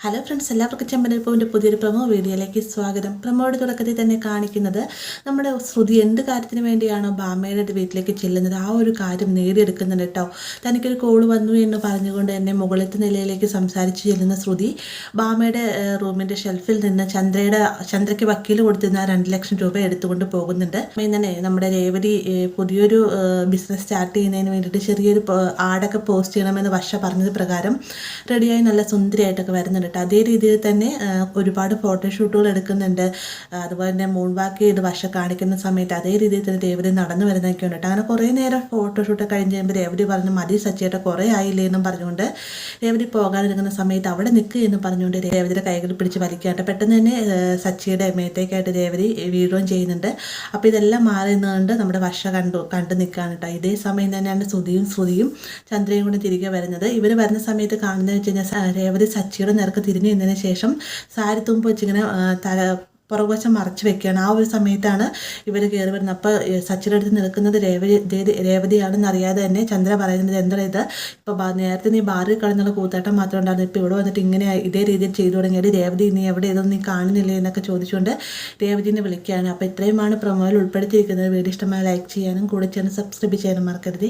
Hello friends, എല്ലാവർക്കും ചെമ്പനപ്പൂവിൻ്റെ പുതിയൊരു promo വീഡിയോയിലേക്ക് സ്വാഗതം. പ്രമോയുടെ തുടക്കത്തിൽ തന്നെ കാണിക്കുന്നത് നമ്മുടെ ശ്രുതി എന്ത് കാര്യത്തിന് വേണ്ടിയാണോ ബാമയുടെ വീട്ടിലേക്ക് ചെല്ലുന്നത് ആ ഒരു കാര്യം നേടിയെടുക്കുന്നുണ്ട് കേട്ടോ. തനിക്കൊരു കോള് വന്നു എന്ന് പറഞ്ഞുകൊണ്ട് തന്നെ മുകളിലത്തെ നിലയിലേക്ക് സംസാരിച്ച് ചെല്ലുന്ന ശ്രുതി ബാമയുടെ റൂമിൻ്റെ ഷെൽഫിൽ നിന്ന് ചന്ദ്രയ്ക്ക് വക്കീൽ കൊടുത്തിരുന്ന 2 ലക്ഷം രൂപ എടുത്തുകൊണ്ട് പോകുന്നുണ്ട്. തന്നെ നമ്മുടെ രേവതി പുതിയൊരു ബിസിനസ് സ്റ്റാർട്ട് ചെയ്യുന്നതിന് വേണ്ടിയിട്ട് ചെറിയൊരു ആഡൊക്കെ പോസ്റ്റ് ചെയ്യണമെന്ന് വർഷ പറഞ്ഞത് പ്രകാരം റെഡിയായി നല്ല സുന്ദരിയായിട്ടൊക്കെ വരുന്നുണ്ട്. അതേ രീതിയിൽ തന്നെ ഒരുപാട് ഫോട്ടോഷൂട്ടുകൾ എടുക്കുന്നുണ്ട്. അതുപോലെ തന്നെ മൂൺ വാക്ക് ചെയ്ത് വർഷ കാണിക്കുന്ന സമയത്ത് അതേ രീതിയിൽ തന്നെ രേവതി നടന്നു വരുന്നതൊക്കെ ഉണ്ട്. അങ്ങനെ കുറേ നേരം ഫോട്ടോഷൂട്ട് കഴിഞ്ഞ് കഴിയുമ്പോൾ രേവതി പറഞ്ഞു മതി സച്ചിയേട്ട കുറേ ആയില്ലേ എന്നും പറഞ്ഞുകൊണ്ട് രേവതി പോകാനിരിക്കുന്ന സമയത്ത് അവിടെ നിൽക്കുക എന്ന് പറഞ്ഞുകൊണ്ട് രേവതിയുടെ കൈകളിൽ പിടിച്ച് വലിക്കാണ്ട് പെട്ടെന്ന് തന്നെ സച്ചിയുടെ മേത്തേക്കായിട്ട് രേവതി വീഴുകയും ചെയ്യുന്നുണ്ട്. അപ്പോൾ ഇതെല്ലാം മാറി നിന്നുകൊണ്ട് നമ്മുടെ വർഷ കണ്ടു നിൽക്കുകയാണ് കേട്ടോ. ഇതേ സമയം തന്നെയാണ് ശ്രുതിയും ചന്ദ്രയും കൂടെ തിരികെ വരുന്നത്. ഇവർ വരുന്ന സമയത്ത് കാണുന്നത് വെച്ച് കഴിഞ്ഞാൽ രേവതി സച്ചിയുടെ നേർക്ക് തിരിഞ്ഞു നിന്നതിന് ശേഷം സാരി തുമ്പ് വെച്ചിങ്ങനെ പുറകുവശം മറച്ചു വെക്കുകയാണ്. ആ ഒരു സമയത്താണ് ഇവർ കയറി വരുന്നത്. അപ്പോൾ സച്ചിയുടെ അടുത്ത് നിൽക്കുന്നത് രേവതിയാണെന്ന് അറിയാതെ തന്നെ ചന്ദ്ര പറയുന്നത് എന്താ ഇത് ഇപ്പോൾ നേരത്തെ നീ ബാറിൽ കളഞ്ഞുള്ള കൂത്താട്ടം മാത്രം ഉണ്ടായിരുന്നു, ഇപ്പോൾ ഇവിടെ വന്നിട്ട് ഇങ്ങനെ ഇതേ രീതിയിൽ ചെയ്തു തുടങ്ങിയത് രേവതി നീ എവിടെ ഇതൊന്നും നീ കാണുന്നില്ലേ എന്നൊക്കെ ചോദിച്ചുകൊണ്ട് രേവതിനെ വിളിക്കുകയാണ്. അപ്പോൾ ഇത്രയുമാണ് പ്രൊമോയിൽ ഉൾപ്പെടുത്തിയിരിക്കുന്നത്. വീഡിയോ ഇഷ്ടമായി ലൈക്ക് ചെയ്യാനും കൂടെ ചെയ്യാനും സബ്സ്ക്രൈബ് ചെയ്യാനും മറക്കരുത്.